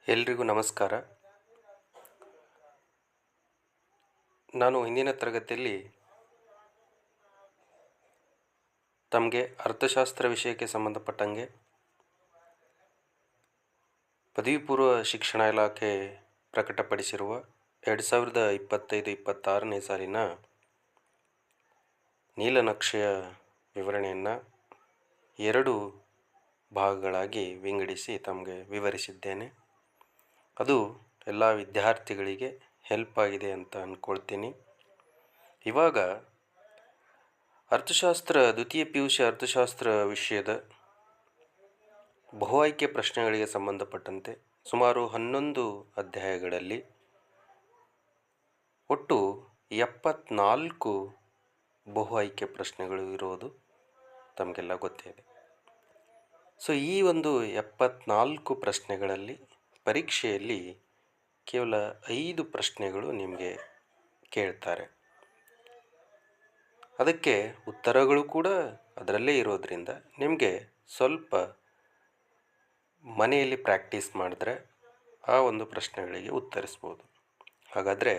ಎಲ್ರಿಗೂ ನಮಸ್ಕಾರ. ನಾನು ಹಿಂದಿನ ತರಗತಿಯಲ್ಲಿ ತಮಗೆ ಅರ್ಥಶಾಸ್ತ್ರ ವಿಷಯಕ್ಕೆ ಸಂಬಂಧಪಟ್ಟಂಗೆ ಪದವಿ ಪೂರ್ವ ಶಿಕ್ಷಣ ಇಲಾಖೆ ಪ್ರಕಟಪಡಿಸಿರುವ 2025-26ನೇ ಸಾಲಿನ ನೀಲನಕ್ಷೆಯ ವಿವರಣೆಯನ್ನು 2 ಭಾಗಗಳಾಗಿ ವಿಂಗಡಿಸಿ ತಮಗೆ ವಿವರಿಸಿದ್ದೇನೆ. ಅದು ಎಲ್ಲ ವಿದ್ಯಾರ್ಥಿಗಳಿಗೆ ಹೆಲ್ಪ್ ಆಗಿದೆ ಅಂತ ಅಂದ್ಕೊಳ್ತೀನಿ. ಇವಾಗ ಅರ್ಥಶಾಸ್ತ್ರ ದ್ವಿತೀಯ PUC ಅರ್ಥಶಾಸ್ತ್ರ ವಿಷಯದ ಬಹು ಆಯ್ಕೆ ಪ್ರಶ್ನೆಗಳಿಗೆ ಸಂಬಂಧಪಟ್ಟಂತೆ ಸುಮಾರು 11 ಅಧ್ಯಾಯಗಳಲ್ಲಿ ಒಟ್ಟು 74 ಬಹು ಆಯ್ಕೆ ಪ್ರಶ್ನೆಗಳು ಇರೋದು ತಮಗೆಲ್ಲ ಗೊತ್ತಿದೆ. ಸೊ ಈ ಒಂದು 74 ಪ್ರಶ್ನೆಗಳಲ್ಲಿ ಪರೀಕ್ಷೆಯಲ್ಲಿ ಕೇವಲ 5 ಪ್ರಶ್ನೆಗಳು ನಿಮಗೆ ಕೇಳ್ತಾರೆ. ಅದಕ್ಕೆ ಉತ್ತರಗಳು ಕೂಡ ಅದರಲ್ಲೇ ಇರೋದ್ರಿಂದ ನಿಮಗೆ ಸ್ವಲ್ಪ ಮನೆಯಲ್ಲಿ ಪ್ರಾಕ್ಟೀಸ್ ಮಾಡಿದ್ರೆ ಆ ಒಂದು ಪ್ರಶ್ನೆಗಳಿಗೆ ಉತ್ತರಿಸ್ಬೋದು. ಹಾಗಾದರೆ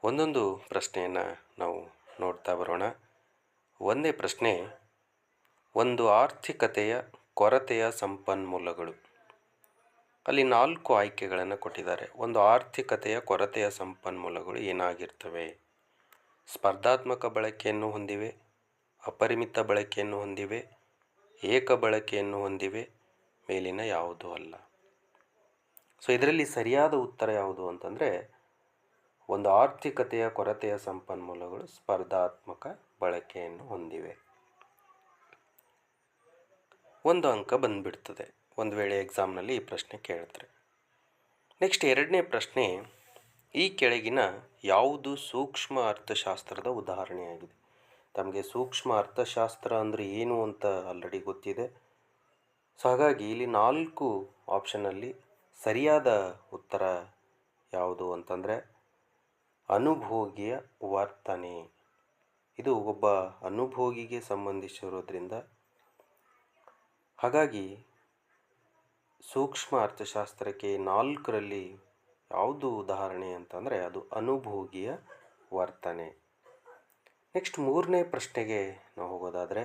ಒಂದೊಂದು ಪ್ರಶ್ನೆಯನ್ನು ನಾವು ನೋಡ್ತಾ ಬರೋಣ. ಒಂದೇ ಪ್ರಶ್ನೆ, ಒಂದು ಆರ್ಥಿಕತೆಯ ಕೊರತೆಯ ಸಂಪನ್ಮೂಲಗಳು. ಅಲ್ಲಿ 4 ಆಯ್ಕೆಗಳನ್ನು ಕೊಟ್ಟಿದ್ದಾರೆ. ಒಂದು ಆರ್ಥಿಕತೆಯ ಕೊರತೆಯ ಸಂಪನ್ಮೂಲಗಳು ಏನಾಗಿರ್ತವೆ? ಸ್ಪರ್ಧಾತ್ಮಕ ಬಳಕೆಯನ್ನು ಹೊಂದಿವೆ, ಅಪರಿಮಿತ ಬಳಕೆಯನ್ನು ಹೊಂದಿವೆ, ಏಕ ಬಳಕೆಯನ್ನು ಹೊಂದಿವೆ, ಮೇಲಿನ ಯಾವುದೂ ಅಲ್ಲ. ಸೊ ಇದರಲ್ಲಿ ಸರಿಯಾದ ಉತ್ತರ ಯಾವುದು ಅಂತಂದರೆ, ಒಂದು ಆರ್ಥಿಕತೆಯ ಕೊರತೆಯ ಸಂಪನ್ಮೂಲಗಳು ಸ್ಪರ್ಧಾತ್ಮಕ ಬಳಕೆಯನ್ನು ಹೊಂದಿವೆ. 1 ಅಂಕ ಬಂದುಬಿಡ್ತದೆ ಒಂದು ವೇಳೆ ಎಕ್ಸಾಮ್ನಲ್ಲಿ ಈ ಪ್ರಶ್ನೆ ಕೇಳಿದ್ರೆ. ನೆಕ್ಸ್ಟ್ 2ನೇ ಪ್ರಶ್ನೆ, ಈ ಕೆಳಗಿನ ಯಾವುದು ಸೂಕ್ಷ್ಮ ಅರ್ಥಶಾಸ್ತ್ರದ ಉದಾಹರಣೆಯಾಗಿದೆ? ತಮಗೆ ಸೂಕ್ಷ್ಮ ಅರ್ಥಶಾಸ್ತ್ರ ಅಂದರೆ ಏನು ಅಂತ ಆಲ್ರೆಡಿ ಗೊತ್ತಿದೆ. ಸೊ ಹಾಗಾಗಿ ಇಲ್ಲಿ 4 ಆಪ್ಷನಲ್ಲಿ ಸರಿಯಾದ ಉತ್ತರ ಯಾವುದು ಅಂತಂದರೆ ಅನುಭೋಗಿಯ ವರ್ತನೆ. ಇದು ಒಬ್ಬ ಅನುಭೋಗಿಗೆ ಸಂಬಂಧಿಸಿರೋದ್ರಿಂದ ಹಾಗಾಗಿ ಸೂಕ್ಷ್ಮ ಅರ್ಥಶಾಸ್ತ್ರಕ್ಕೆ 4ರಲ್ಲಿ ಯಾವುದು ಉದಾಹರಣೆ ಅಂತಂದರೆ ಅದು ಅನುಭೋಗಿಯ ವರ್ತನೆ. ನೆಕ್ಸ್ಟ್ 3ನೇ ಪ್ರಶ್ನೆಗೆ ನಾವು ಹೋಗೋದಾದರೆ,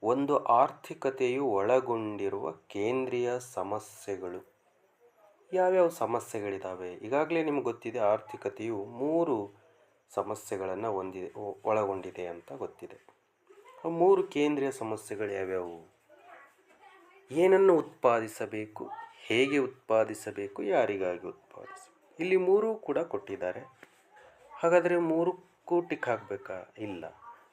ಒಂದು ಆರ್ಥಿಕತೆಯು ಒಳಗೊಂಡಿರುವ ಕೇಂದ್ರೀಯ ಸಮಸ್ಯೆಗಳು. ಯಾವ್ಯಾವ ಸಮಸ್ಯೆಗಳಿದ್ದಾವೆ? ಈಗಾಗಲೇ ನಿಮ್ಗೆ ಗೊತ್ತಿದೆ, ಆರ್ಥಿಕತೆಯು 3 ಸಮಸ್ಯೆಗಳನ್ನು ಒಳಗೊಂಡಿದೆ ಅಂತ ಗೊತ್ತಿದೆ. 3 ಕೇಂದ್ರೀಯ ಸಮಸ್ಯೆಗಳು ಯಾವ್ಯಾವು? ಏನನ್ನು ಉತ್ಪಾದಿಸಬೇಕು, ಹೇಗೆ ಉತ್ಪಾದಿಸಬೇಕು, ಯಾರಿಗಾಗಿ ಉತ್ಪಾದಿಸಬೇಕು. ಇಲ್ಲಿ 3 ಕೂಡ ಕೊಟ್ಟಿದ್ದಾರೆ. ಹಾಗಾದರೆ 3ಕ್ಕೂ ಟಿಕ್ ಹಾಕಬೇಕಾ? ಇಲ್ಲ.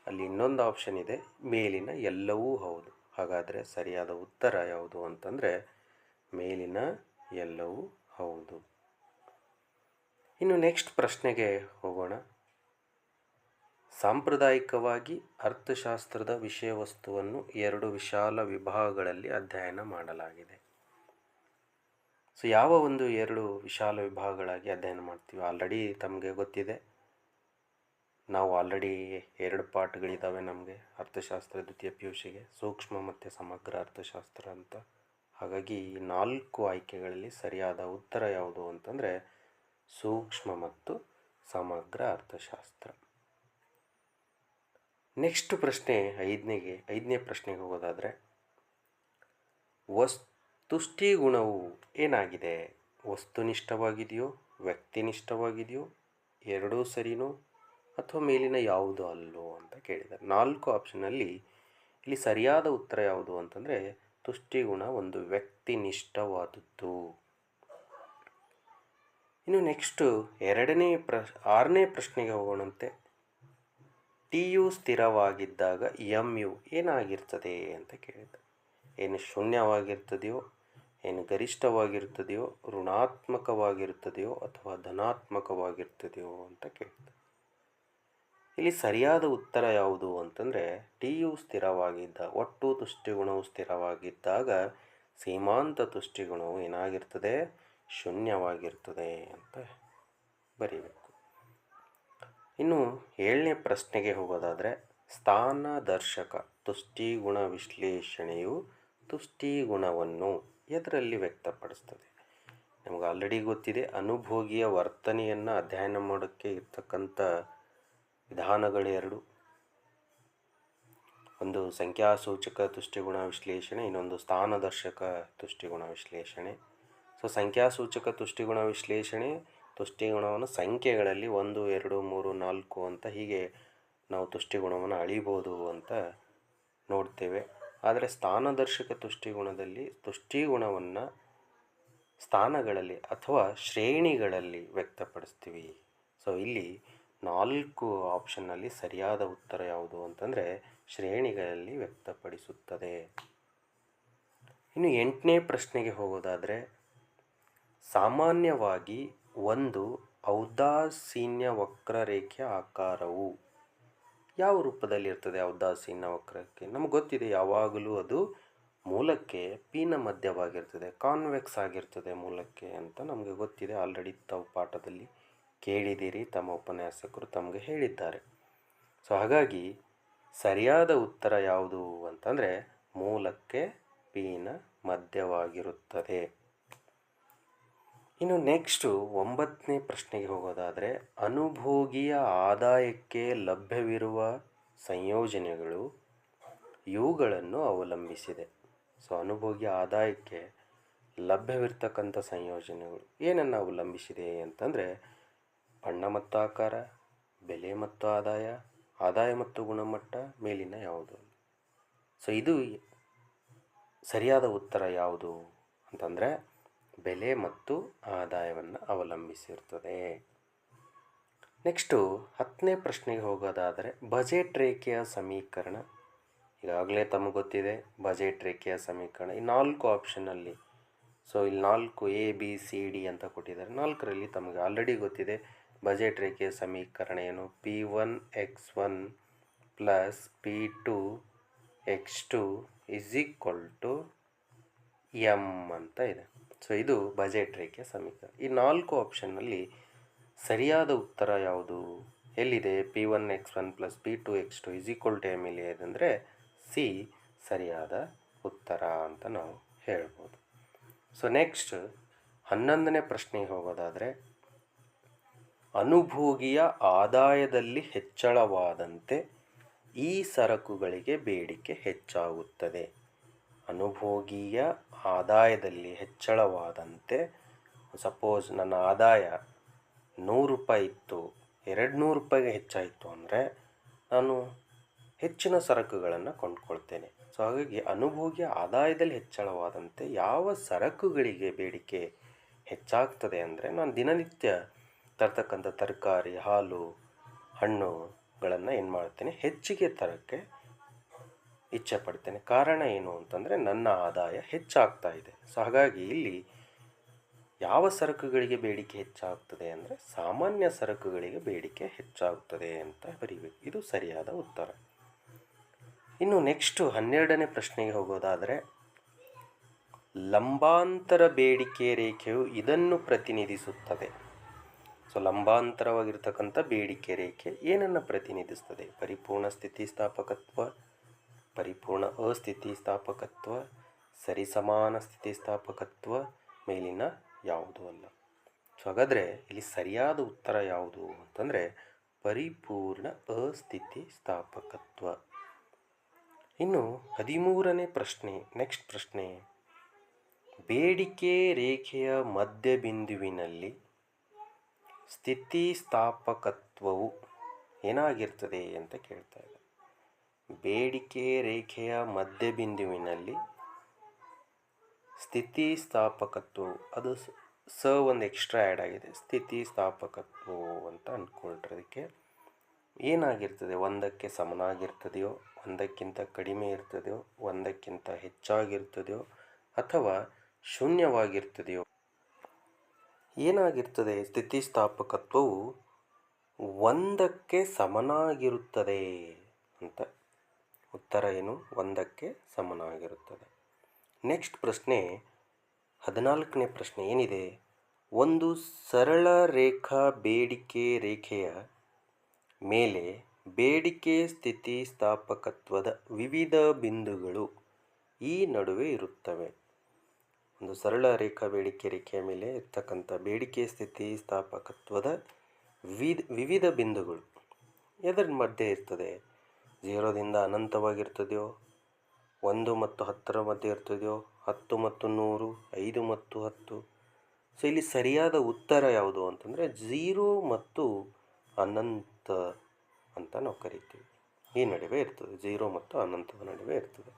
ಅಲ್ಲಿ ಇನ್ನೊಂದು ಆಪ್ಷನ್ ಇದೆ, ಮೇಲಿನ ಎಲ್ಲವೂ ಹೌದು. ಹಾಗಾದರೆ ಸರಿಯಾದ ಉತ್ತರ ಯಾವುದು ಅಂತಂದರೆ ಮೇಲಿನ ಎಲ್ಲವೂ ಹೌದು. ಇನ್ನು ನೆಕ್ಸ್ಟ್ ಪ್ರಶ್ನೆಗೆ ಹೋಗೋಣ. ಸಾಂಪ್ರದಾಯಿಕವಾಗಿ ಅರ್ಥಶಾಸ್ತ್ರದ ವಿಷಯ ವಸ್ತುವನ್ನು 2 ವಿಶಾಲ ವಿಭಾಗಗಳಲ್ಲಿ ಅಧ್ಯಯನ ಮಾಡಲಾಗಿದೆ. ಸೊ ಯಾವ ಒಂದು 2 ವಿಶಾಲ ವಿಭಾಗಗಳಾಗಿ ಅಧ್ಯಯನ ಮಾಡ್ತೀವಿ? ಆಲ್ರೆಡಿ ತಮಗೆ ಗೊತ್ತಿದೆ, ನಾವು ಆಲ್ರೆಡಿ 2 ಪಾಠಗಳಿದ್ದಾವೆ ನಮಗೆ ಅರ್ಥಶಾಸ್ತ್ರ ದ್ವಿತೀಯ PUCಗೆ, ಸೂಕ್ಷ್ಮ ಮತ್ತು ಸಮಗ್ರ ಅರ್ಥಶಾಸ್ತ್ರ ಅಂತ. ಹಾಗಾಗಿ ಈ 4 ಆಯ್ಕೆಗಳಲ್ಲಿ ಸರಿಯಾದ ಉತ್ತರ ಯಾವುದು ಅಂತಂದರೆ ಸೂಕ್ಷ್ಮ ಮತ್ತು ಸಮಗ್ರ ಅರ್ಥಶಾಸ್ತ್ರ. ನೆಕ್ಸ್ಟ್ ಪ್ರಶ್ನೆ 5ನೇ ಪ್ರಶ್ನೆಗೆ ಹೋಗೋದಾದರೆ, ತುಷ್ಟಿಗುಣವು ಏನಾಗಿದೆ? ವಸ್ತುನಿಷ್ಠವಾಗಿದೆಯೋ, ವ್ಯಕ್ತಿನಿಷ್ಠವಾಗಿದೆಯೋ, ಎರಡೂ ಸರಿನೋ, ಅಥವಾ ಮೇಲಿನ ಯಾವುದು ಅಲ್ಲೋ ಅಂತ ಕೇಳಿದ್ದಾರೆ. 4 ಆಪ್ಷನಲ್ಲಿ ಇಲ್ಲಿ ಸರಿಯಾದ ಉತ್ತರ ಯಾವುದು ಅಂತಂದರೆ ತುಷ್ಟಿಗುಣ ಒಂದು ವ್ಯಕ್ತಿನಿಷ್ಠವಾದದ್ದು. ಇನ್ನು ನೆಕ್ಸ್ಟು 6ನೇ ಪ್ರಶ್ನೆಗೆ ಹೋಗೋಣಂತೆ. TU ಸ್ಥಿರವಾಗಿದ್ದಾಗ MU ಏನಾಗಿರ್ತದೆ ಅಂತ ಕೇಳಿದ್ದಾರೆ. ಏನು ಶೂನ್ಯವಾಗಿರ್ತದೆಯೋ, ಏನು ಗರಿಷ್ಠವಾಗಿರ್ತದೆಯೋ, ಋಣಾತ್ಮಕವಾಗಿರ್ತದೆಯೋ, ಅಥವಾ ಧನಾತ್ಮಕವಾಗಿರ್ತದೆಯೋ ಅಂತ ಕೇಳಿದ್ದಾರೆ. ಇಲ್ಲಿ ಸರಿಯಾದ ಉತ್ತರ ಯಾವುದು ಅಂತಂದರೆ TU ಒಟ್ಟು ತುಷ್ಟಿಗುಣವು ಸ್ಥಿರವಾಗಿದ್ದಾಗ ಸೀಮಾಂತ ತುಷ್ಟಿಗುಣವು ಏನಾಗಿರ್ತದೆ? ಶೂನ್ಯವಾಗಿರ್ತದೆ ಅಂತ ಬರೀಬೇಕು. ಇನ್ನು 7ನೇ ಪ್ರಶ್ನೆಗೆ ಹೋಗೋದಾದರೆ, ಸ್ಥಾನದರ್ಶಕ ತುಷ್ಟಿಗುಣ ವಿಶ್ಲೇಷಣೆಯು ತುಷ್ಟಿಗುಣವನ್ನು ಎದರಲ್ಲಿ ವ್ಯಕ್ತಪಡಿಸ್ತದೆ? ನಿಮಗೆ ಆಲ್ರೆಡಿ ಗೊತ್ತಿದೆ. ಅನುಭೋಗಿಯ ವರ್ತನೆಯನ್ನು ಅಧ್ಯಯನ ಮಾಡೋಕ್ಕೆ ಇರ್ತಕ್ಕಂಥ ವಿಧಾನಗಳು ಎರಡು. ಒಂದು ಸಂಖ್ಯಾಸೂಚಕ ತುಷ್ಟಿಗುಣ ವಿಶ್ಲೇಷಣೆ, ಇನ್ನೊಂದು ಸ್ಥಾನದರ್ಶಕ ತುಷ್ಟಿಗುಣ ವಿಶ್ಲೇಷಣೆ. ಸೊ ಸಂಖ್ಯಾಸೂಚಕ ತುಷ್ಟಿಗುಣ ವಿಶ್ಲೇಷಣೆ ತುಷ್ಟಿಗುಣವನ್ನು ಸಂಖ್ಯೆಗಳಲ್ಲಿ 1, 2, 3, 4 ಅಂತ ಹೀಗೆ ನಾವು ತುಷ್ಟಿಗುಣವನ್ನು ಅಳಿಬೋದು ಅಂತ ನೋಡ್ತೇವೆ. ಆದರೆ ಸ್ಥಾನದರ್ಶಕ ತುಷ್ಟಿಗುಣದಲ್ಲಿ ತುಷ್ಟಿಗುಣವನ್ನು ಸ್ಥಾನಗಳಲ್ಲಿ ಅಥವಾ ಶ್ರೇಣಿಗಳಲ್ಲಿ ವ್ಯಕ್ತಪಡಿಸ್ತೀವಿ. ಸೊ ಇಲ್ಲಿ 4 ಆಪ್ಷನ್ನಲ್ಲಿ ಸರಿಯಾದ ಉತ್ತರ ಯಾವುದು ಅಂತಂದರೆ ಶ್ರೇಣಿಗಳಲ್ಲಿ ವ್ಯಕ್ತಪಡಿಸುತ್ತದೆ. ಇನ್ನು 8ನೇ ಪ್ರಶ್ನೆಗೆ ಹೋಗೋದಾದರೆ, ಸಾಮಾನ್ಯವಾಗಿ ಒಂದು ಔದಾಸೀನ್ಯ ವಕ್ರರೇಖೆಯ ಆಕಾರವು ಯಾವ ರೂಪದಲ್ಲಿ ಇರ್ತದೆ? ಔದಾಸೀನ್ಯ ವಕ್ರರೇಖೆ ನಮಗೆ ಗೊತ್ತಿದೆ, ಯಾವಾಗಲೂ ಅದು ಮೂಲಕ್ಕೆ ಪಿನ ಮಧ್ಯವಾಗಿರ್ತದೆ, ಕಾನ್ವೆಕ್ಸ್ ಆಗಿರ್ತದೆ ಮೂಲಕ್ಕೆ ಅಂತ ನಮಗೆ ಗೊತ್ತಿದೆ. ಆಲ್ರೆಡಿ ತಾವು ಪಾಠದಲ್ಲಿ ಕೇಳಿದ್ದೀರಿ, ತಮ್ಮ ಉಪನ್ಯಾಸಕರು ತಮಗೆ ಹೇಳಿದ್ದಾರೆ. ಸೊ ಹಾಗಾಗಿ ಸರಿಯಾದ ಉತ್ತರ ಯಾವುದು ಅಂತಂದರೆ ಮೂಲಕ್ಕೆ ಪಿನ ಮಧ್ಯವಾಗಿರುತ್ತದೆ. ಇನ್ನು ನೆಕ್ಸ್ಟು 9ನೇ ಪ್ರಶ್ನೆಗೆ ಹೋಗೋದಾದರೆ, ಅನುಭೋಗಿಯ ಆದಾಯಕ್ಕೆ ಲಭ್ಯವಿರುವ ಸಂಯೋಜನೆಗಳು ಇವುಗಳನ್ನು ಅವಲಂಬಿಸಿದೆ. ಸೊ ಅನುಭೋಗಿಯ ಆದಾಯಕ್ಕೆ ಲಭ್ಯವಿರ್ತಕ್ಕಂಥ ಸಂಯೋಜನೆಗಳು ಏನನ್ನು ಅವಲಂಬಿಸಿದೆ ಅಂತಂದರೆ ಬಣ್ಣ ಮತ್ತು ಆಕಾರ, ಬೆಲೆ ಮತ್ತು ಆದಾಯ, ಆದಾಯ ಮತ್ತು ಗುಣಮಟ್ಟ, ಮೇಲಿನ ಯಾವುದು. ಸೊ ಇದು ಸರಿಯಾದ ಉತ್ತರ ಯಾವುದು ಅಂತಂದರೆ ಬೆಲೆ ಮತ್ತು ಆದಾಯವನ್ನು ಅವಲಂಬಿಸಿರ್ತದೆ. ನೆಕ್ಸ್ಟು 10ನೇ ಪ್ರಶ್ನೆಗೆ ಹೋಗೋದಾದರೆ, ಬಜೆಟ್ ರೇಖೆಯ ಸಮೀಕರಣ. ಈಗಾಗಲೇ ತಮಗೆ ಗೊತ್ತಿದೆ ಬಜೆಟ್ ರೇಖೆಯ ಸಮೀಕರಣ ಈ 4 ಆಪ್ಷನ್ನಲ್ಲಿ. ಸೊ ಇಲ್ಲಿ 4 ABCD ಅಂತ ಕೊಟ್ಟಿದ್ದಾರೆ. 4ರಲ್ಲಿ ತಮಗೆ ಆಲ್ರೆಡಿ ಗೊತ್ತಿದೆ ಬಜೆಟ್ ರೇಖೆಯ ಸಮೀಕರಣ ಏನು. P1x1 + P2x2 = M ಅಂತ ಇದೆ. ಸೊ ಇದು ಬಜೆಟ್ ರೇಖೆಯ ಸಮೀಕರಣ. ಈ 4 ಆಪ್ಷನ್ನಲ್ಲಿ ಸರಿಯಾದ ಉತ್ತರ ಯಾವುದು? ಎಲ್ಲಿದೆ? P1x1 + P2x2 = M ಇದೆ ಅಂದರೆ ಸಿ ಸರಿಯಾದ ಉತ್ತರ ಅಂತ ನಾವು ಹೇಳ್ಬೋದು. ಸೊ ನೆಕ್ಸ್ಟ್ 11ನೇ ಪ್ರಶ್ನೆಗೆ ಹೋಗೋದಾದರೆ, ಅನುಭೋಗಿಯ ಆದಾಯದಲ್ಲಿ ಹೆಚ್ಚಳವಾದಂತೆ ಈ ಸರಕುಗಳಿಗೆ ಬೇಡಿಕೆ ಹೆಚ್ಚಾಗುತ್ತದೆ. ಅನುಭೋಗಿಯ ಆದಾಯದಲ್ಲಿ ಹೆಚ್ಚಳವಾದಂತೆ, ಸಪೋಸ್ ನನ್ನ ಆದಾಯ 100 ರೂಪಾಯಿ ಇತ್ತು, 200 ರೂಪಾಯಿಗೆ ಹೆಚ್ಚಾಯಿತು ಅಂದರೆ ನಾನು ಹೆಚ್ಚಿನ ಸರಕುಗಳನ್ನು ಕೊಂಡ್ಕೊಳ್ತೇನೆ. ಸೊ ಹಾಗಾಗಿ ಅನುಭೋಗಿಯ ಆದಾಯದಲ್ಲಿ ಹೆಚ್ಚಳವಾದಂತೆ ಯಾವ ಸರಕುಗಳಿಗೆ ಬೇಡಿಕೆ ಹೆಚ್ಚಾಗ್ತದೆ ಅಂದರೆ, ನಾನು ದಿನನಿತ್ಯ ತರ್ತಕ್ಕಂಥ ತರಕಾರಿ, ಹಾಲು, ಹಣ್ಣುಗಳನ್ನು ಏನು ಮಾಡ್ತೇನೆ, ಹೆಚ್ಚಿಗೆ ತರೋಕ್ಕೆ ಇಚ್ಛೆ ಪಡ್ತೇನೆ. ಕಾರಣ ಏನು ಅಂತಂದರೆ ನನ್ನ ಆದಾಯ ಹೆಚ್ಚಾಗ್ತಾ ಇದೆ. ಸೊ ಹಾಗಾಗಿ ಇಲ್ಲಿ ಯಾವ ಸರಕುಗಳಿಗೆ ಬೇಡಿಕೆ ಹೆಚ್ಚಾಗ್ತದೆ ಅಂದರೆ ಸಾಮಾನ್ಯ ಸರಕುಗಳಿಗೆ ಬೇಡಿಕೆ ಹೆಚ್ಚಾಗುತ್ತದೆ ಅಂತ ಬರೀಬೇಕು. ಇದು ಸರಿಯಾದ ಉತ್ತರ. ಇನ್ನು ನೆಕ್ಸ್ಟು 12ನೇ ಪ್ರಶ್ನೆಗೆ ಹೋಗೋದಾದರೆ, ಲಂಬಾಂತರ ಬೇಡಿಕೆ ರೇಖೆಯು ಇದನ್ನು ಪ್ರತಿನಿಧಿಸುತ್ತದೆ. ಸೊ ಲಂಬಾಂತರವಾಗಿರ್ತಕ್ಕಂಥ ಬೇಡಿಕೆ ರೇಖೆ ಏನನ್ನು ಪ್ರತಿನಿಧಿಸ್ತದೆ? ಪರಿಪೂರ್ಣ ಸ್ಥಿತಿಸ್ಥಾಪಕತ್ವ, ಪರಿಪೂರ್ಣ ಅಸ್ಥಿತಿಸ್ಥಾಪಕತ್ವ, ಸರಿಸಮಾನ ಸ್ಥಿತಿಸ್ಥಾಪಕತ್ವ, ಮೇಲಿನ ಯಾವುದೂ ಅಲ್ಲ. ಸೊ ಹಾಗಾದರೆ ಇಲ್ಲಿ ಸರಿಯಾದ ಉತ್ತರ ಯಾವುದು ಅಂತಂದರೆ ಪರಿಪೂರ್ಣ ಅಸ್ಥಿತಿಸ್ಥಾಪಕತ್ವ. ಇನ್ನು 13ನೇ ಪ್ರಶ್ನೆ, ನೆಕ್ಸ್ಟ್ ಪ್ರಶ್ನೆ, ಬೇಡಿಕೆ ರೇಖೆಯ ಮಧ್ಯಬಿಂದುವಿನಲ್ಲಿ ಸ್ಥಿತಿಸ್ಥಾಪಕತ್ವವು ಏನಾಗಿರ್ತದೆ ಅಂತ ಕೇಳ್ತಾ ಇದೆ. ಬೇಡಿಕೆ ರೇಖೆಯ ಮಧ್ಯಬಿಂದುವಿನಲ್ಲಿ ಸ್ಥಿತಿಸ್ಥಾಪಕತ್ವವು, ಅದು ಒಂದು ಎಕ್ಸ್ಟ್ರಾ ಆ್ಯಡ್ ಆಗಿದೆ, ಸ್ಥಿತಿಸ್ಥಾಪಕತ್ವವು ಅಂತ ಅಂದ್ಕೊಳ್ರಿ. ಅದಕ್ಕೆ ಏನಾಗಿರ್ತದೆ? 1ಕ್ಕೆ ಸಮನಾಗಿರ್ತದೆಯೋ, 1ಕ್ಕಿಂತ ಕಡಿಮೆ ಇರ್ತದೆಯೋ, 1ಕ್ಕಿಂತ ಹೆಚ್ಚಾಗಿರ್ತದೆಯೋ, ಅಥವಾ ಶೂನ್ಯವಾಗಿರ್ತದೆಯೋ? ಏನಾಗಿರ್ತದೆ? ಸ್ಥಿತಿಸ್ಥಾಪಕತ್ವವು 1ಕ್ಕೆ ಸಮನಾಗಿರುತ್ತದೆ ಅಂತ. ಉತ್ತರ ಏನು? 1ಕ್ಕೆ ಸಮನಾಗಿರುತ್ತದೆ. ನೆಕ್ಸ್ಟ್ ಪ್ರಶ್ನೆ 14ನೇ ಪ್ರಶ್ನೆ ಏನಿದೆ? ಒಂದು ಸರಳ ರೇಖಾ ಬೇಡಿಕೆ ರೇಖೆಯ ಮೇಲೆ ಬೇಡಿಕೆ ಸ್ಥಿತಿಸ್ಥಾಪಕತ್ವದ ವಿವಿಧ ಬಿಂದುಗಳು ಈ ನಡುವೆ ಇರುತ್ತವೆ. ಒಂದು ಸರಳ ರೇಖಾ ಬೇಡಿಕೆ ರೇಖೆಯ ಮೇಲೆ ಇರ್ತಕ್ಕಂಥ ಬೇಡಿಕೆ ಸ್ಥಿತಿ ಸ್ಥಾಪಕತ್ವದ ವಿವಿಧ ಬಿಂದುಗಳು ಎದರ ಮಧ್ಯೆ ಇರ್ತದೆ? 0ದಿಂದ ಅನಂತವಾಗಿರ್ತದೆಯೋ, 1 ಮತ್ತು 10ರ ಮಧ್ಯೆ ಇರ್ತದೆಯೋ, 10 ಮತ್ತು 100, 5 ಮತ್ತು 10. ಸೊ ಇಲ್ಲಿ ಸರಿಯಾದ ಉತ್ತರ ಯಾವುದು ಅಂತಂದರೆ 0 ಮತ್ತು ಅನಂತ ಅಂತ ನಾವು ಕರಿತೀವಿ. ಈ ನಡುವೆ ಇರ್ತದೆ, 0 ಮತ್ತು ಅನಂತದ ನಡುವೆ ಇರ್ತದೆ.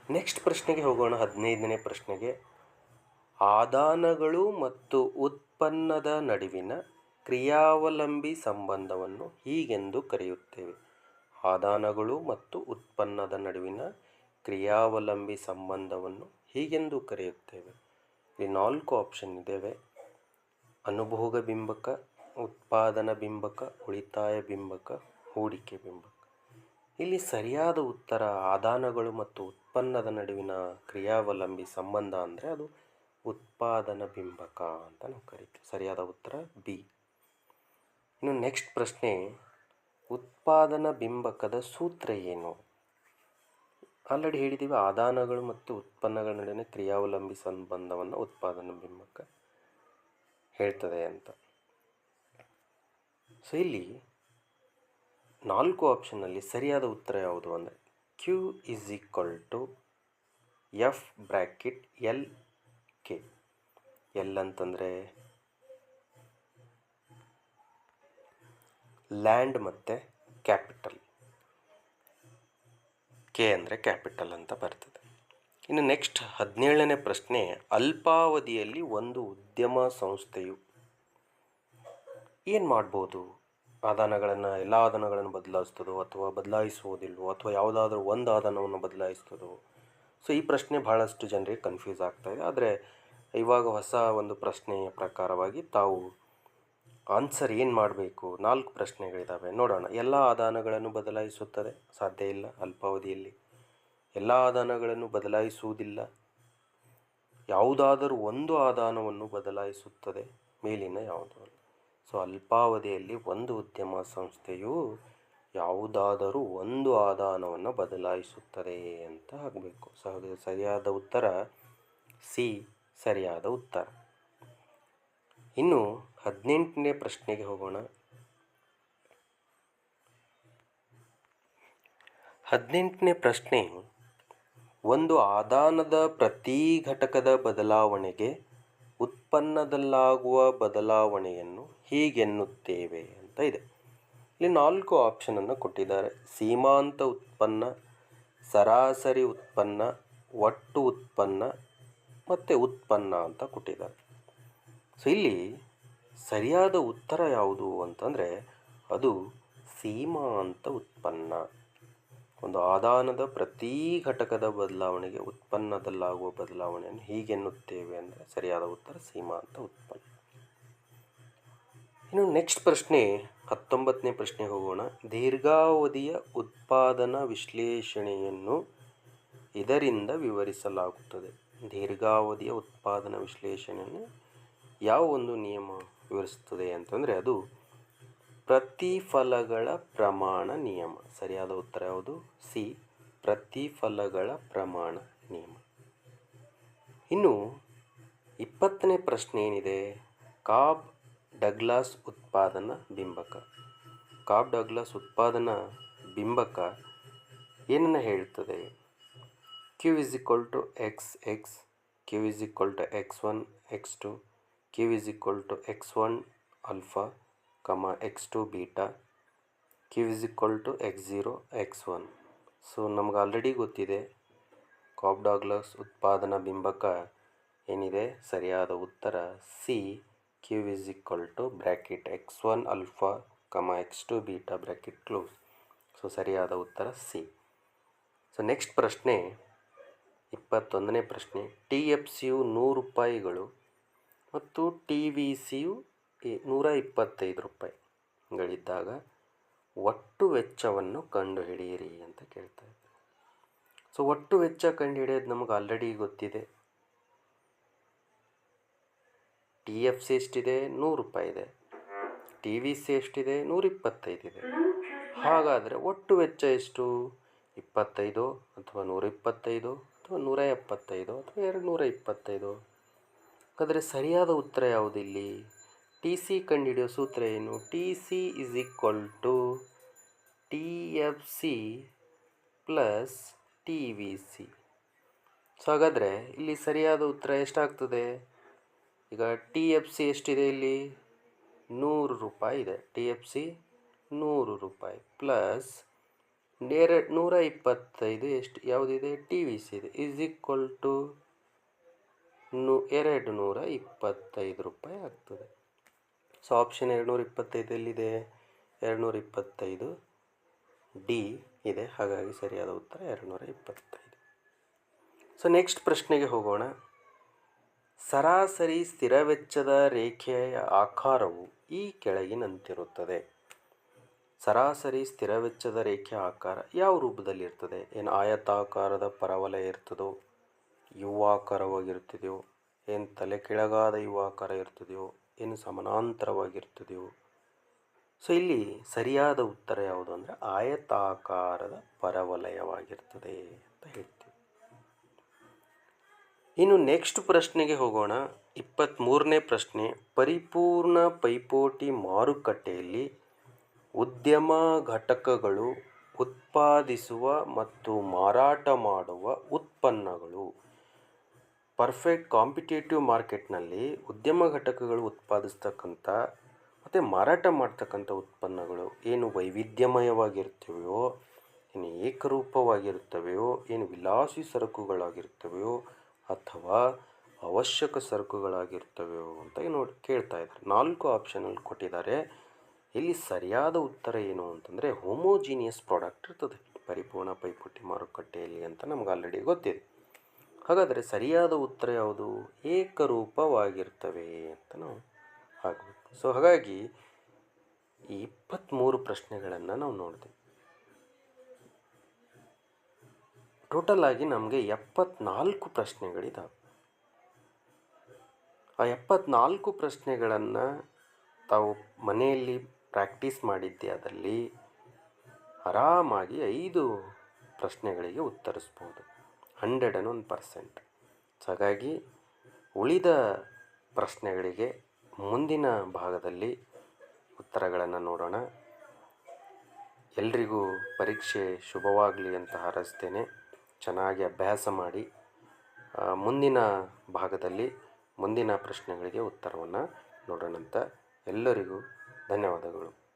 ನೆಕ್ಸ್ಟ್ ಪ್ರಶ್ನೆಗೆ ಹೋಗೋಣ. 15ನೇ ಪ್ರಶ್ನೆಗೆ, ಆದಾನಗಳು ಮತ್ತು ಉತ್ಪನ್ನದ ನಡುವಿನ ಕ್ರಿಯಾವಲಂಬಿ ಸಂಬಂಧವನ್ನು ಹೀಗೆಂದು ಕರೆಯುತ್ತೇವೆ. ಆದಾನಗಳು ಮತ್ತು ಉತ್ಪನ್ನದ ನಡುವಿನ ಕ್ರಿಯಾವಲಂಬಿ ಸಂಬಂಧವನ್ನು ಹೀಗೆಂದು ಕರೆಯುತ್ತೇವೆ. ಇಲ್ಲಿ 4 ಆಪ್ಷನ್ ಇದ್ದೇವೆ: ಅನುಭೋಗ ಬಿಂಬಕ, ಉತ್ಪಾದನಾ ಬಿಂಬಕ, ಉಳಿತಾಯ ಬಿಂಬಕ, ಹೂಡಿಕೆ ಬಿಂಬಕ. ಇಲ್ಲಿ ಸರಿಯಾದ ಉತ್ತರ ಆದಾನಗಳು ಮತ್ತು ಉತ್ಪನ್ನದ ನಡುವಿನ ಕ್ರಿಯಾವಲಂಬಿ ಸಂಬಂಧ ಅಂದರೆ ಅದು ಉತ್ಪಾದನಾ ಬಿಂಬಕ ಅಂತ ನಾವು ಕರಿತೀವಿ. ಸರಿಯಾದ ಉತ್ತರ ಬಿ. ಇನ್ನು ನೆಕ್ಸ್ಟ್ ಪ್ರಶ್ನೆ, ಉತ್ಪಾದನಾ ಬಿಂಬಕದ ಸೂತ್ರ ಏನು? ಆಲ್ರೆಡಿ ಹೇಳಿದ್ದೀವಿ, ಆದಾನಗಳು ಮತ್ತು ಉತ್ಪನ್ನಗಳ ನಡುವಿನ ಕ್ರಿಯಾವಲಂಬಿ ಸಂಬಂಧವನ್ನು ಉತ್ಪಾದನಾ ಬಿಂಬಕ ಹೇಳ್ತದೆ ಅಂತ. ಸೊ ಇಲ್ಲಿ 4 ಆಪ್ಷನ್ನಲ್ಲಿ ಸರಿಯಾದ ಉತ್ತರ ಯಾವುದು ಅಂದರೆ Q = F bracket L K. L ಅಂತಂದರೆ ಲ್ಯಾಂಡ್ ಮತ್ತು ಕ್ಯಾಪಿಟಲ್, ಕೆ ಅಂದರೆ ಕ್ಯಾಪಿಟಲ್ ಅಂತ ಬರ್ತದೆ. ಇನ್ನು ನೆಕ್ಸ್ಟ್ 17ನೇ ಪ್ರಶ್ನೆ, ಅಲ್ಪಾವಧಿಯಲ್ಲಿ ಒಂದು ಉದ್ಯಮ ಸಂಸ್ಥೆಯು ಏನು ಮಾಡ್ಬೋದು? ಎಲ್ಲ ಆದಾನಗಳನ್ನು ಬದಲಾಯಿಸ್ತದೋ ಅಥವಾ ಬದಲಾಯಿಸುವುದಿಲ್ವೋ, ಅಥವಾ ಯಾವುದಾದ್ರೂ ಒಂದು ಆದಾನವನ್ನು ಬದಲಾಯಿಸ್ತದೋ? ಸೊ ಈ ಪ್ರಶ್ನೆ ಭಾಳಷ್ಟು ಜನರಿಗೆ ಕನ್ಫ್ಯೂಸ್ ಆಗ್ತಾಯಿದೆ. ಆದರೆ ಇವಾಗ ಹೊಸ ಒಂದು ಪ್ರಶ್ನೆಯ ಪ್ರಕಾರವಾಗಿ ತಾವು ಆನ್ಸರ್ ಏನು ಮಾಡಬೇಕು? 4 ಪ್ರಶ್ನೆಗಳಿದ್ದಾವೆ, ನೋಡೋಣ. ಎಲ್ಲ ಆದಾನಗಳನ್ನು ಬದಲಾಯಿಸುತ್ತದೆ? ಸಾಧ್ಯ ಇಲ್ಲ. ಅಲ್ಪಾವಧಿಯಲ್ಲಿ ಎಲ್ಲ ಆದಾನಗಳನ್ನು ಬದಲಾಯಿಸುವುದಿಲ್ಲ. ಯಾವುದಾದರೂ ಒಂದು ಆದಾನವನ್ನು ಬದಲಾಯಿಸುತ್ತದೆ, ಮೇಲಿನ ಯಾವುದು? ಸೊ ಅಲ್ಪಾವಧಿಯಲ್ಲಿ ಒಂದು ಉದ್ಯಮ ಸಂಸ್ಥೆಯು ಯಾವುದಾದರೂ ಒಂದು ಆದಾನವನ್ನು ಬದಲಾಯಿಸುತ್ತದೆ ಅಂತ ಆಗಬೇಕು. ಸರಿಯಾದ ಉತ್ತರ ಸಿ, ಸರಿಯಾದ ಉತ್ತರ. ಇನ್ನು 18ನೇ ಪ್ರಶ್ನೆಗೆ ಹೋಗೋಣ. 18ನೇ ಪ್ರಶ್ನೆ, ಒಂದು ಆದಾನದ ಪ್ರತಿ ಘಟಕದ ಬದಲಾವಣೆಗೆ ಉತ್ಪನ್ನದಲ್ಲಾಗುವ ಬದಲಾವಣೆಯನ್ನು ಹೀಗೆನ್ನುತ್ತೇವೆ ಅಂತ ಇದೆ. ಇಲ್ಲಿ 4 ಆಪ್ಷನನ್ನು ಕೊಟ್ಟಿದ್ದಾರೆ: ಸೀಮಾಂತ ಉತ್ಪನ್ನ, ಸರಾಸರಿ ಉತ್ಪನ್ನ, ಒಟ್ಟು ಉತ್ಪನ್ನ ಮತ್ತು ಉತ್ಪನ್ನ ಅಂತ ಕೊಟ್ಟಿದ್ದಾರೆ. ಸೊ ಇಲ್ಲಿ ಸರಿಯಾದ ಉತ್ತರ ಯಾವುದು ಅಂತಂದರೆ ಅದು ಸೀಮಾಂತ ಉತ್ಪನ್ನ. ಒಂದು ಆದಾನದ ಪ್ರತಿ ಘಟಕದ ಬದಲಾವಣೆಗೆ ಉತ್ಪನ್ನದಲ್ಲಾಗುವ ಬದಲಾವಣೆಯನ್ನು ಹೀಗೆನ್ನುತ್ತೇವೆ ಅಂದರೆ ಸರಿಯಾದ ಉತ್ತರ ಸೀಮಾಂತ ಉತ್ಪನ್ನ. ಇನ್ನು ನೆಕ್ಸ್ಟ್ ಪ್ರಶ್ನೆ 19ನೇ ಪ್ರಶ್ನೆಗೆ ಹೋಗೋಣ. ದೀರ್ಘಾವಧಿಯ ಉತ್ಪಾದನಾ ವಿಶ್ಲೇಷಣೆಯನ್ನು ಇದರಿಂದ ವಿವರಿಸಲಾಗುತ್ತದೆ. ದೀರ್ಘಾವಧಿಯ ಉತ್ಪಾದನಾ ವಿಶ್ಲೇಷಣೆಯನ್ನು ಯಾವ ಒಂದು ನಿಯಮ ವಿವರಿಸುತ್ತದೆ ಅಂತಂದರೆ ಅದು ಪ್ರತಿಫಲಗಳ ಪ್ರಮಾಣ ನಿಯಮ. ಸರಿಯಾದ ಉತ್ತರ ಯಾವುದು? ಸಿ, ಪ್ರತಿಫಲಗಳ ಪ್ರಮಾಣ ನಿಯಮ. ಇನ್ನು 20ನೇ ಪ್ರಶ್ನೆ ಏನಿದೆ, ಕಾಬ್ ಡಗ್ಲಾಸ್ ಉತ್ಪಾದನಾ ಬಿಂಬಕ. ಕಾಬ್ ಡಗ್ಲಾಸ್ ಉತ್ಪಾದನಾ ಬಿಂಬಕ ಏನನ್ನು ಹೇಳ್ತದೆ? Q = XX, Q = X1 X2, Q = X1 alpha, X2 beta, Q = X0 X1. So ನಮ್ಗೆ ಆಲ್ರೆಡಿ ಗೊತ್ತಿದೆ ಕಾಬ್ ಡಗ್ಲಾಸ್ ಉತ್ಪಾದನಾ ಬಿಂಬಕ ಏನಿದೆ, ಸರಿಯಾದ ಉತ್ತರ C, Q = bracket X1 alpha, X2 beta bracket close. So ಸರಿಯಾದ ಉತ್ತರ ಸಿ. ಸೊ ನೆಕ್ಸ್ಟ್ ಪ್ರಶ್ನೆ 21ನೇ ಪ್ರಶ್ನೆ, TFCಯು 100 ರೂಪಾಯಿಗಳು ಮತ್ತು TVCಯು 125 ರೂಪಾಯಿಗಳಿದ್ದಾಗ ಒಟ್ಟು ವೆಚ್ಚವನ್ನು ಕಂಡುಹಿಡಿಯಿರಿ ಅಂತ ಕೇಳ್ತಾ ಇದ್ದಾರೆ. ಸೊ ಒಟ್ಟು ವೆಚ್ಚ ಕಂಡುಹಿಡಿಯೋದು ನಮಗೆ ಆಲ್ರೆಡಿ ಗೊತ್ತಿದೆ. TFC ಎಷ್ಟಿದೆ? 100 ರೂಪಾಯಿ ಇದೆ. TVC ಎಷ್ಟಿದೆ? 125 ಇದೆ. ಹಾಗಾದರೆ ಒಟ್ಟು ವೆಚ್ಚ ಎಷ್ಟು? 25 ಅಥವಾ 125 ಅಥವಾ 175 ಅಥವಾ 225? ಹಾಗಾದರೆ ಸರಿಯಾದ ಉತ್ತರ ಯಾವುದಿಲ್ಲಿ? ಟಿ ಸಿ ಕಂಡುಹಿಡಿಯೋ ಸೂತ್ರ ಏನು? T C is equal to T F C plus T V C. So ಹಾಗಾದರೆ ಇಲ್ಲಿ ಸರಿಯಾದ ಉತ್ತರ ಎಷ್ಟಾಗ್ತದೆ? ಈಗ ಟಿ ಎಫ್ ಸಿ ಎಷ್ಟಿದೆ ಇಲ್ಲಿ? 100 ರೂಪಾಯಿ ಇದೆ. ಟಿ ಎಫ್ ಸಿ 100 ರೂಪಾಯಿ ಪ್ಲಸ್ 125 ಎಷ್ಟು ಯಾವುದಿದೆ? ಟಿ ವಿ ಸಿ ಇದೆ, ಈಸ್ ಈಕ್ವಲ್ ಟು 225 ರೂಪಾಯಿ ಆಗ್ತದೆ. ಸೊ ಆಪ್ಷನ್ 225 ಎಲ್ಲಿದೆ? 225 ಡಿ ಇದೆ. ಹಾಗಾಗಿ ಸರಿಯಾದ ಉತ್ತರ 225. ಸೊ ನೆಕ್ಸ್ಟ್ ಪ್ರಶ್ನೆಗೆ ಹೋಗೋಣ. ಸರಾಸರಿ ಸ್ಥಿರ ವೆಚ್ಚದ ರೇಖೆಯ ಆಕಾರವು ಈ ಕೆಳಗಿನಂತಿರುತ್ತದೆ. ಸರಾಸರಿ ಸ್ಥಿರ ವೆಚ್ಚದ ರೇಖೆಯ ಆಕಾರ ಯಾವ ರೂಪದಲ್ಲಿರ್ತದೆ? ಏನು ಆಯತಾಕಾರದ ಪರವಲಯ ಇರ್ತದೋ, ಯುವಾಕಾರವಾಗಿರ್ತದೆಯೋ, ಏನು ತಲೆ ಕೆಳಗಾದ ಯುವಾಕಾರ ಇರ್ತದೆಯೋ, ಏನು ಸಮಾನಾಂತರವಾಗಿರ್ತದೆಯೋ? ಸೊ ಇಲ್ಲಿ ಸರಿಯಾದ ಉತ್ತರ ಯಾವುದು ಅಂದರೆ ಆಯತಾಕಾರದ ಪರವಲಯವಾಗಿರ್ತದೆ ಅಂತ ಹೇಳ್ತೀವಿ. ಇನ್ನು ನೆಕ್ಸ್ಟ್ ಪ್ರಶ್ನೆಗೆ ಹೋಗೋಣ. 23ನೇ ಪ್ರಶ್ನೆ. ಪರಿಪೂರ್ಣ ಪೈಪೋಟಿ ಮಾರುಕಟ್ಟೆಯಲ್ಲಿ ಉದ್ಯಮ ಘಟಕಗಳು ಉತ್ಪಾದಿಸುವ ಮತ್ತು ಮಾರಾಟ ಮಾಡುವ ಉತ್ಪನ್ನಗಳು. ಪರ್ಫೆಕ್ಟ್ ಕಾಂಪಿಟೇಟಿವ್ ಮಾರ್ಕೆಟ್ನಲ್ಲಿ ಉದ್ಯಮ ಘಟಕಗಳು ಉತ್ಪಾದಿಸ್ತಕ್ಕಂಥ ಮತ್ತು ಮಾರಾಟ ಮಾಡ್ತಕ್ಕಂಥ ಉತ್ಪನ್ನಗಳು ಏನು ವೈವಿಧ್ಯಮಯವಾಗಿರ್ತವೆಯೋ, ಏನು ಏಕರೂಪವಾಗಿರ್ತವೆಯೋ, ಏನು ವಿಲಾಸಿ ಸರಕುಗಳಾಗಿರ್ತವೆಯೋ ಅಥವಾ ಅವಶ್ಯಕ ಸರಕುಗಳಾಗಿರ್ತವೆಯೋ ಅಂತ ಕೇಳ್ತಾ ಇದ್ದಾರೆ. 4 ಆಪ್ಷನಲ್ಲಿ ಕೊಟ್ಟಿದ್ದಾರೆ. ಇಲ್ಲಿ ಸರಿಯಾದ ಉತ್ತರ ಏನು ಅಂತಂದರೆ ಹೋಮೋಜಿನಿಯಸ್ ಪ್ರಾಡಕ್ಟ್ ಇರ್ತದೆ ಪರಿಪೂರ್ಣ ಪೈಪೋಟಿ ಮಾರುಕಟ್ಟೆಯಲ್ಲಿ ಅಂತ ನಮ್ಗೆ ಆಲ್ರೆಡಿ ಗೊತ್ತಿದೆ. ಹಾಗಾದರೆ ಸರಿಯಾದ ಉತ್ತರ ಯಾವುದು? ಏಕರೂಪವಾಗಿರ್ತವೆ ಅಂತ ನಾವು ಆಗಬೇಕು. ಸೊ ಹಾಗಾಗಿ ಈ 23 ಪ್ರಶ್ನೆಗಳನ್ನು ನಾವು ನೋಡಿದ್ವಿ. ಟೋಟಲ್ ಆಗಿ ನಮಗೆ 74 ಪ್ರಶ್ನೆಗಳಿದ್ದಾವೆ. ಆ 74 ಪ್ರಶ್ನೆಗಳನ್ನು ತಾವು ಮನೆಯಲ್ಲಿ ಪ್ರಾಕ್ಟೀಸ್ ಮಾಡಿದ್ದೆ ಆದಲ್ಲಿ ಆರಾಮಾಗಿ 5 ಪ್ರಶ್ನೆಗಳಿಗೆ ಉತ್ತರಿಸ್ಬೋದು, 101%. ಹಾಗಾಗಿ ಉಳಿದ ಪ್ರಶ್ನೆಗಳಿಗೆ ಮುಂದಿನ ಭಾಗದಲ್ಲಿ ಉತ್ತರಗಳನ್ನು ನೋಡೋಣ. ಎಲ್ರಿಗೂ ಪರೀಕ್ಷೆ ಶುಭವಾಗಲಿ ಅಂತ ಹಾರೈಸ್ತೇನೆ. ಚೆನ್ನಾಗಿ ಅಭ್ಯಾಸ ಮಾಡಿ ಮುಂದಿನ ಭಾಗದಲ್ಲಿ ಮುಂದಿನ ಪ್ರಶ್ನೆಗಳಿಗೆ ಉತ್ತರವನ್ನು ನೋಡೋಣಂತ. ಎಲ್ಲರಿಗೂ ಧನ್ಯವಾದಗಳು.